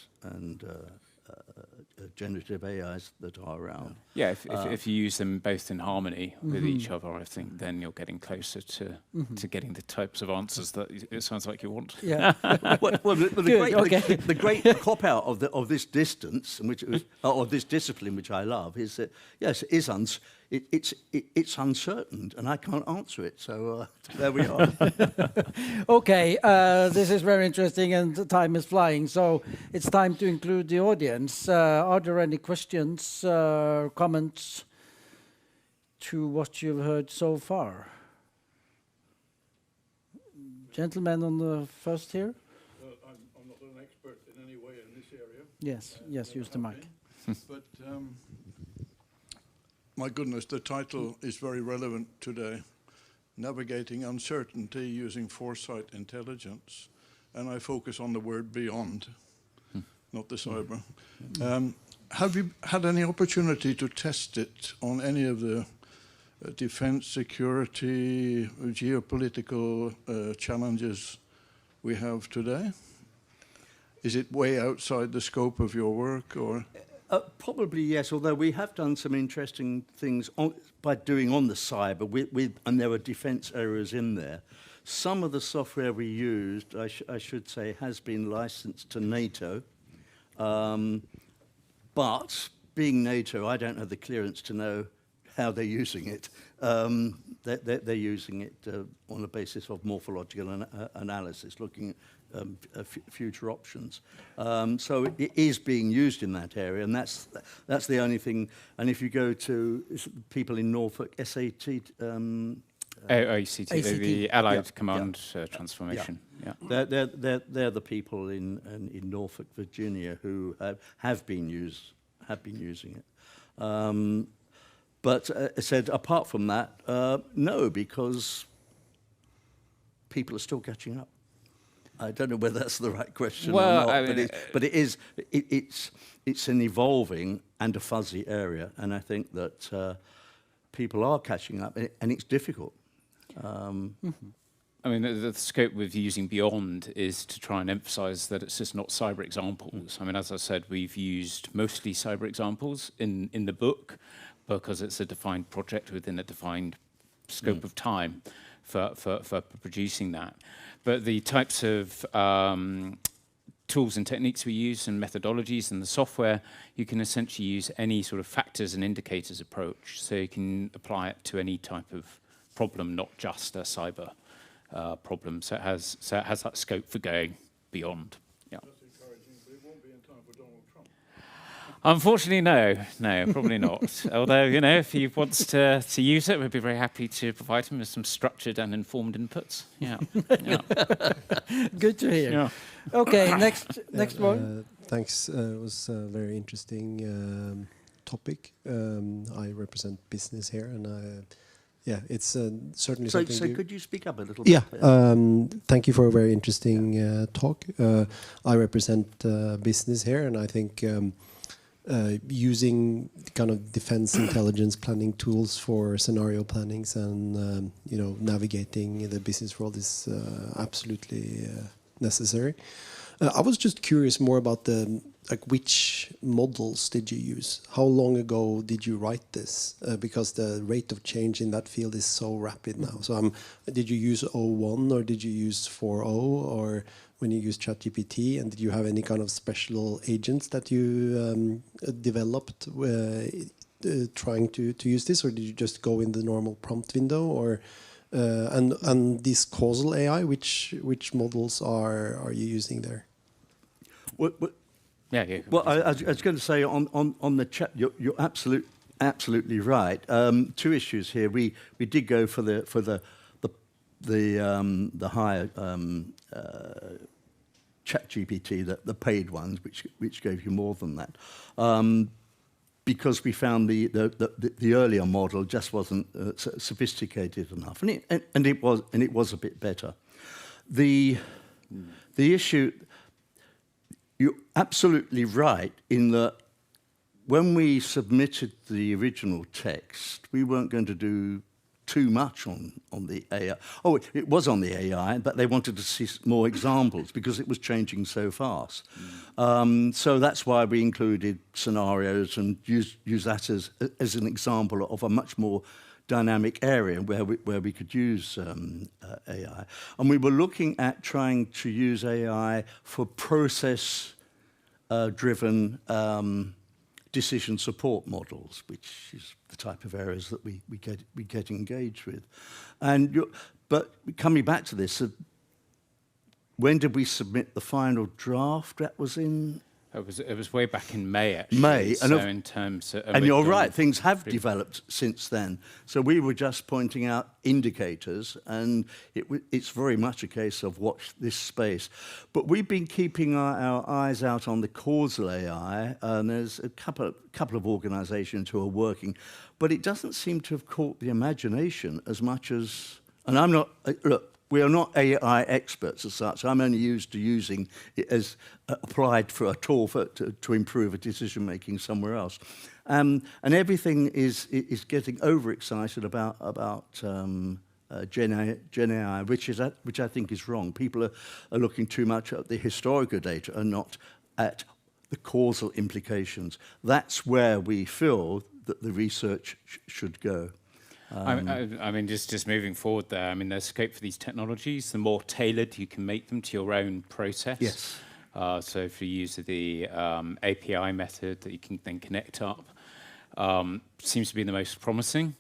generative AIs that are around. Yeah, if you use them both in harmony with each other, I think then you're getting closer to getting the types of answers that it sounds like you want. Yeah. The great cop out of this distance, which of this discipline, which I love, is that yes, it's uncertain, and I can't answer it. So there we are. Okay, this is very interesting, and the time is flying. So it's time to include the audience. Are there any questions, comments to what you've heard so far? Gentleman on the first here. I'm not an expert in any way in this area. Yes, use the mic. But my goodness, the title is very relevant today. Navigating uncertainty using foresight intelligence. And I focus on the word beyond, not the cyber. Have you had any opportunity to test it on any of the defense, security, geopolitical challenges we have today? Is it way outside the scope of your work, or? Probably yes, although we have done some interesting things by doing on the cyber, and there were defense areas in there. Some of the software we used, I should say, has been licensed to NATO. But being NATO, I don't have the clearance to know how they're using it. They're using it on the basis of morphological analysis, looking at future options. So it is being used in that area, and that's the only thing. And if you go to people in Norfolk, SAT. ACT, the Allied Command Transformation. Yeah. They're the people in Norfolk, Virginia, who have been using it. But I said, apart from that, no, because people are still catching up. I don't know whether that's the right question or not, but it's an evolving and a fuzzy area, and I think that people are catching up, and it's difficult. I mean, the scope with using beyond is to try and emphasize that it's just not cyber examples. I mean, as I said, we've used mostly cyber examples in the book because it's a defined project within a defined scope of time for producing that. But the types of tools and techniques we use and methodologies and the software, you can essentially use any sort of factors and indicators approach. So you can apply it to any type of problem, not just a cyber problem. So it has that scope for going beyond. Yeah. That's encouraging, but it won't be in time for Donald Trump. Unfortunately, no, probably not. Although, you know, if he wants to use it, we'd be very happy to provide him with some structured and informed inputs. Yeah. Yeah. Good to hear. Yeah. Okay, next one. Thanks. It was a very interesting topic. I represent business here, and it's certainly something. So could you speak up a little bit? Yeah. Thank you for a very interesting talk. I represent business here, and I think using kind of defense intelligence planning tools for scenario plannings and navigating the business world is absolutely necessary. I was just curious more about which models did you use? How long ago did you write this? Because the rate of change in that field is so rapid now. So did you use 01 or did you use 4.0 or when you use ChatGPT? And did you have any kind of special agents that you developed trying to use this, or did you just go in the normal prompt window? Or and this Causal AI, which models are you using there? Yeah. Well, I was going to say on the chat, you're absolutely right. Two issues here. We did go for the higher ChatGPT, the paid ones, which gave you more than that, because we found the earlier model just wasn't sophisticated enough, and it was a bit better. The issue. You're absolutely right in that when we submitted the original text, we weren't going to do too much on the AI. Oh, it was on the AI, but they wanted to see more examples because it was changing so fast. So that's why we included scenarios and use that as an example of a much more dynamic area where we could use AI. And we were looking at trying to use AI for process-driven decision support models, which is the type of areas that we get engaged with. But coming back to this, when did we submit the final draft? That was in... It was way back in May, actually. May, so in terms of, and you're right, things have developed since then. So we were just pointing out indicators, and it's very much a case of watch this space. But we've been keeping our eyes out on the Causal AI, and there's a couple of organisations who are working, but it doesn't seem to have caught the imagination as much as. And I'm not look. We are not AI experts as such. I'm only used to using it as applied for a tool to improve a decision-making somewhere else. And everything is getting overexcited about Gen AI, which I think is wrong. People are looking too much at the historical data and not at the causal implications. That's where we feel that the research should go. I mean, just moving forward there, I mean, there's scope for these technologies. The more tailored you can make them to your own process. Yes. So if you use the API method that you can then connect up, seems to be the most promising.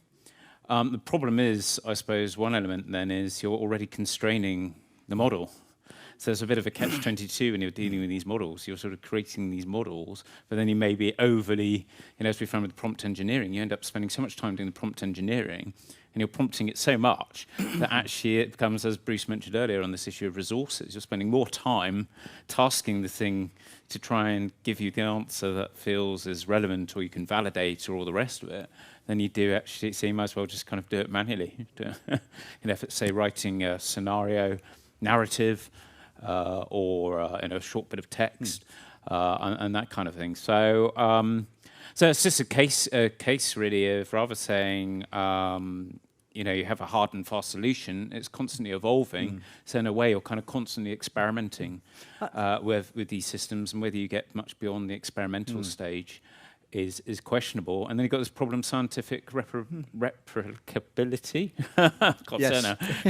The problem is, I suppose, one element then is you're already constraining the model. So there's a bit of a catch-22 when you're dealing with these models. You're sort of creating these models, but then you may be overly, as we found with prompt engineering, you end up spending so much time doing the prompt engineering, and you're prompting it so much that actually it becomes, as Bruce mentioned earlier on this issue of resources, you're spending more time tasking the thing to try and give you the answer that feels as relevant or you can validate or all the rest of it than you do actually, so you might as well just kind of do it manually. If it's, say, writing a scenario narrative or a short bit of text and that kind of thing. So so it's just a case really of rather saying, you have a hard and fast solution, it's constantly evolving. So in a way, you're kind of constantly experimenting with these systems, and whether you get much beyond the experimental stage is questionable. And then you've got this problem, scientific replicability.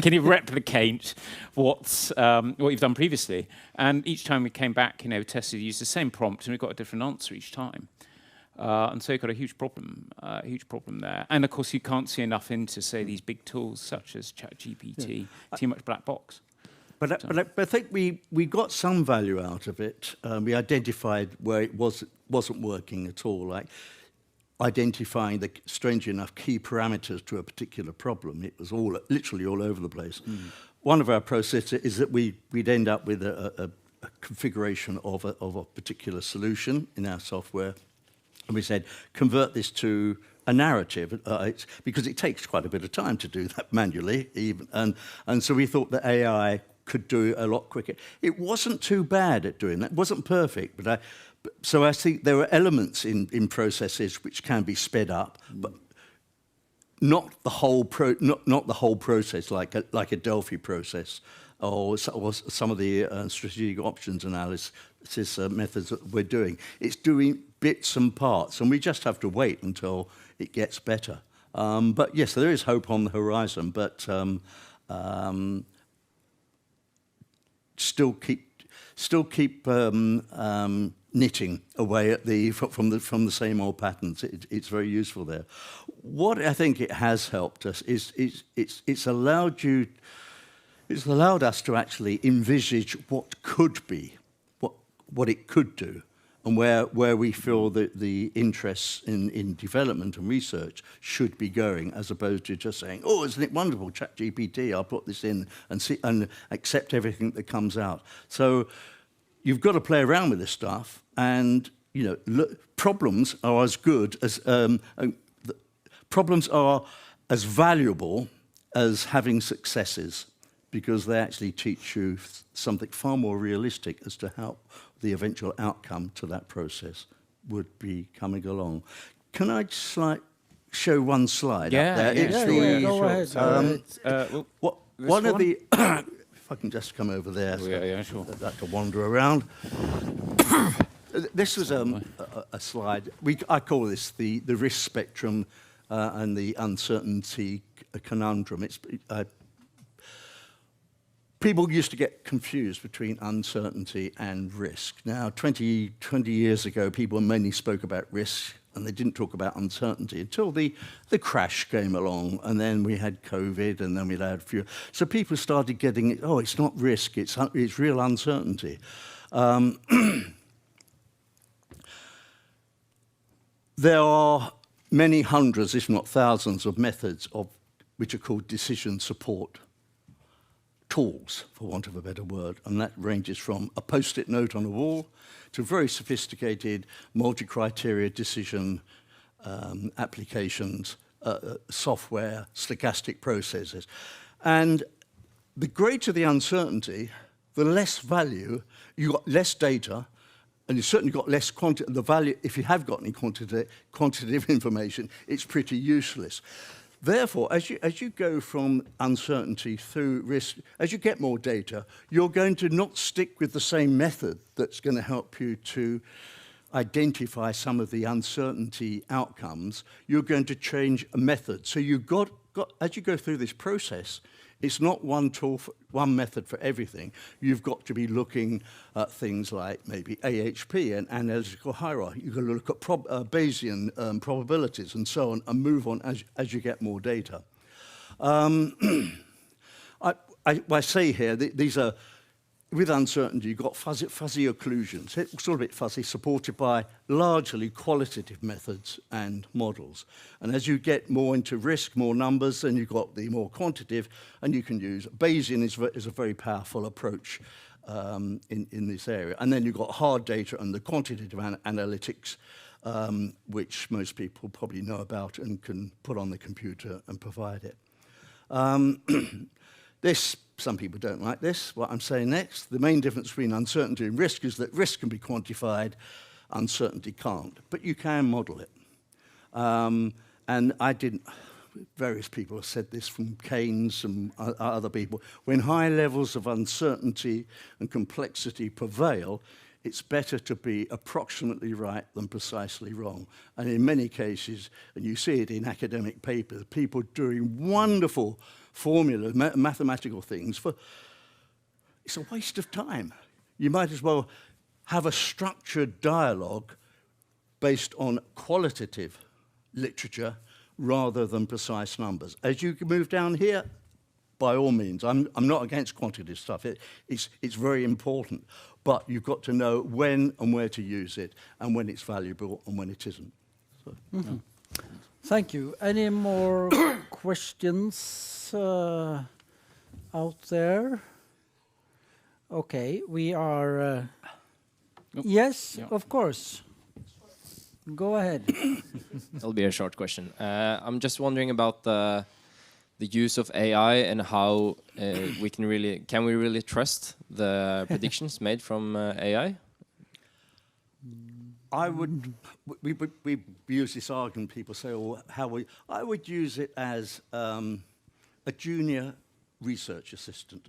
Can you replicate what you've done previously? And each time we came back, tested, used the same prompt, and we got a different answer each time. And so you've got a huge problem there. And of course, you can't see enough into, say, these big tools such as ChatGPT, too much black box. But I think we got some value out of it. We identified where it wasn't working at all, like identifying the, strangely enough, key parameters to a particular problem. It was literally all over the place. One of our processes is that we'd end up with a configuration of a particular solution in our software. And we said, convert this to a narrative, because it takes quite a bit of time to do that manually, even. And so we thought that AI could do it a lot quicker. It wasn't too bad at doing that. It wasn't perfect, so I think there are elements in processes which can be sped up, but not the whole process, like a Delphi process, or some of the strategic options analysis methods that we're doing. It's doing bits and parts, and we just have to wait until it gets better. But yes, there is hope on the horizon, but still keep knitting away at from the same old patterns. It's very useful there. What I think it has helped us is it's allowed us to actually envisage what could be, what it could do, and where we feel that the interests in development and research should be going, as opposed to just saying, "Oh, isn't it wonderful, ChatGPT? I'll put this in and see and accept everything that comes out." So you've got to play around with this stuff, and problems are as good as problems are as valuable as having successes, because they actually teach you something far more realistic as to how the eventual outcome to that process would be coming along. Can I just show one slide up there? Go ahead. One of the... if I can just come over there. Sure. I'd like to wander around. This was a slide. I call this the risk spectrum and the uncertainty conundrum. People used to get confused between uncertainty and risk. Now, 20 years ago, people mainly spoke about risk, and they didn't talk about uncertainty until the crash came along, and then we had COVID, and then we had a few. So people started getting it. Oh, it's not risk; it's real uncertainty. There are many hundreds, if not thousands, of methods which are called decision support tools, for want of a better word, and that ranges from a post-it note on a wall to very sophisticated multi-criteria decision applications, software, stochastic processes. And the greater the uncertainty, the less value, you got less data, and you've certainly got less quantity. The value, if you have got any quantitative information, it's pretty useless. Therefore, as you go from uncertainty through risk, as you get more data, you're going to not stick with the same method that's going to help you to identify some of the uncertainty outcomes. You're going to change a method. So you've got as you go through this process, it's not one tool, one method for everything. You've got to be looking at things like maybe AHP and analytical hierarchy. You've got to look at Bayesian probabilities and so on, and move on as you get more data. I say here, these are with uncertainty, you've got fuzzy occlusions. It's sort of a bit fuzzy, supported by largely qualitative methods and models. And as you get more into risk, more numbers, then you've got the more quantitative, and you can use Bayesian is a very powerful approach in this area. And then you've got hard data and the quantitative analytics, which most people probably know about and can put on the computer and provide it. Some people don't like this, what I'm saying next. The main difference between uncertainty and risk is that risk can be quantified, uncertainty can't, but you can model it. And various people have said this, from Keynes and other people. When high levels of uncertainty and complexity prevail, it's better to be approximately right than precisely wrong. And in many cases, and you see it in academic papers, people doing wonderful formulas, mathematical things, it's a waste of time. You might as well have a structured dialogue based on qualitative literature rather than precise numbers. As you move down here, by all means, I'm not against quantitative stuff. It's very important, but you've got to know when and where to use it, and when it's valuable and when it isn't. So, Thank you. Any more questions out there? Okay, we are... Yes, of course. Go ahead. It'll be a short question. I'm just wondering about the use of AI and how can we really trust the predictions made from AI? We use this argument, people say, well, I would use it as a junior research assistant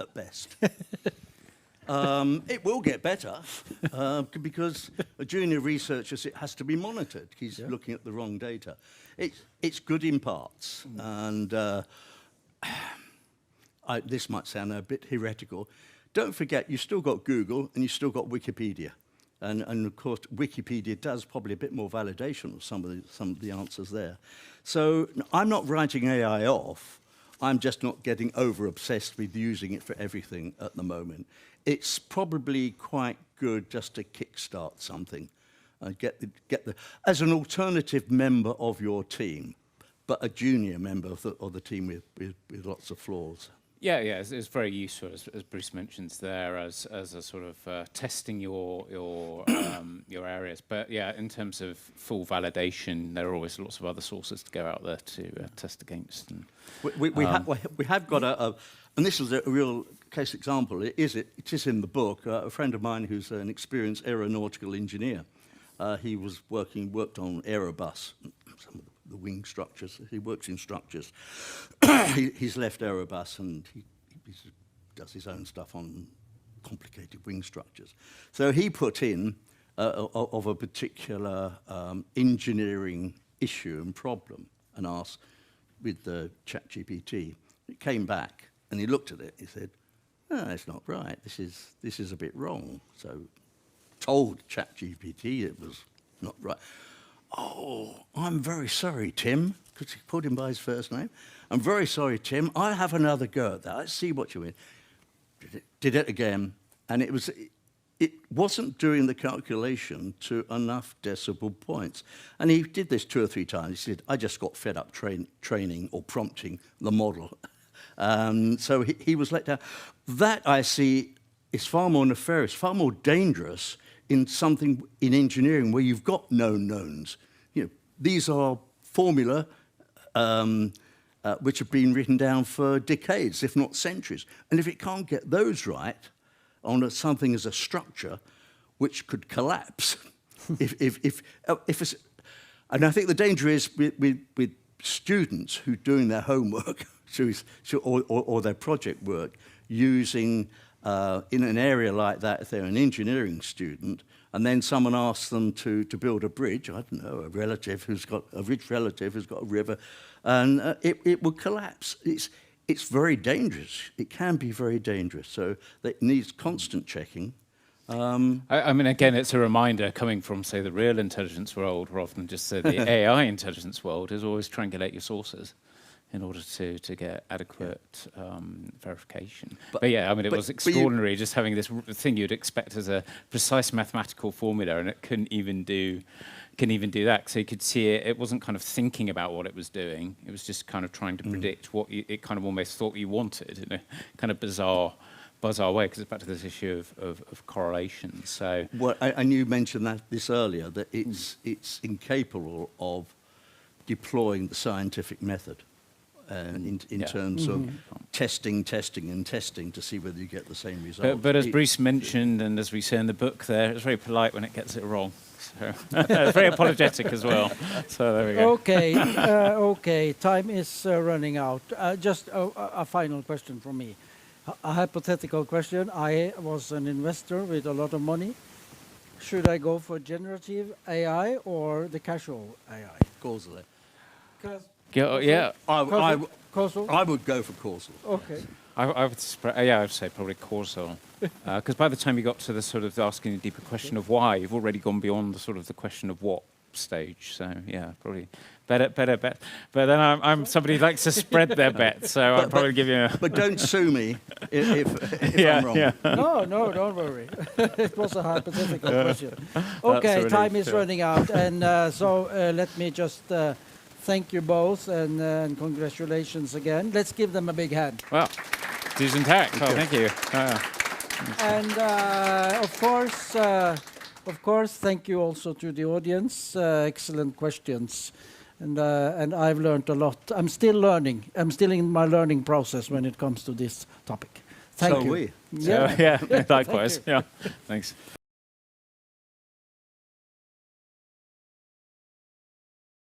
at best. It will get better because a junior researcher has to be monitored. He's looking at the wrong data. It's good in parts, and this might sound a bit heretical. Don't forget, you've still got Google and you've still got Wikipedia, and of course Wikipedia does probably a bit more validation of some of the answers there. So I'm not writing AI off. I'm just not getting over-obsessed with using it for everything at the moment. It's probably quite good just to kickstart something and get the as an alternative member of your team, but a junior member of the team with lots of flaws. Yeah, it's very useful, as Bruce mentions there, as a sort of testing your areas. But yeah, in terms of full validation, there are always lots of other sources to go out there to test against. And, we have got and this is a real case example. It is in the book. A friend of mine who's an experienced aeronautical engineer. He worked on Aerobus, some of the wing structures. He works in structures. He's left Aerobus and he does his own stuff on complicated wing structures. So he put in of a particular engineering issue and problem and asked with the ChatGPT. It came back and he looked at it. He said, "No, it's not right. This is a bit wrong." So told ChatGPT it was not right. "Oh, I'm very sorry, Tim," because he called him by his first name. "I'm very sorry, Tim. I have another go at that. I see what you mean." Did it again, and it wasn't doing the calculation to enough decibel points. And he did this 2 or 3 times. He said, "I just got fed up training or prompting the model." So he was let down. That, I see, is far more nefarious, far more dangerous in something in engineering where you've got known knowns. You know, these are formula which have been written down for decades, if not centuries. And if it can't get those right on something as a structure, which could collapse, if it's, and I think the danger is with students who are doing their homework or their project work using. In an area like that, if they're an engineering student, and then someone asks them to build a bridge, I don't know, a rich relative who's got a river, and it would collapse. It's very dangerous. It can be very dangerous. So it needs constant checking. I mean, again, it's a reminder coming from, say, the real intelligence world, rather than just say the AI intelligence world, is always triangulate your sources. in order to get adequate verification. But yeah, I mean, it was extraordinary just having this thing you'd expect as a precise mathematical formula, and it couldn't even do that. So you could see it wasn't kind of thinking about what it was doing. It was just kind of trying to predict what it kind of almost thought you wanted in a kind of bizarre way, because it's back to this issue of correlation. So, well, and you mentioned this earlier, that it's incapable of deploying the scientific method in terms of testing to see whether you get the same result. But as Bruce mentioned, and as we say in the book there, it's very polite when it gets it wrong. So it's very apologetic as well. So there we go. Okay, okay. Time is running out. Just a final question from me. A hypothetical question. I was an investor with a lot of money. Should I go for generative AI or the casual AI? Causal. Yeah. Causal? I would go for causal. Okay. I would say probably causal, because by the time you got to the sort of asking a deeper question of why, you've already gone beyond the sort of the question of what stage. So yeah, probably better bet. But then I'm somebody who likes to spread their bets, so I'll probably give you. But don't sue me if I'm wrong. Yeah. No, don't worry. It was a hypothetical question. Okay, time is running out, and so let me just. Thank you both, and congratulations again. Let's give them a big hand. Well, Susan Tack. Oh, thank you. And of course, thank you also to the audience. Excellent questions, and I've learned a lot. I'm still learning. I'm still in my learning process when it comes to this topic. Thank you. So are we. Yeah, likewise. Yeah, thanks.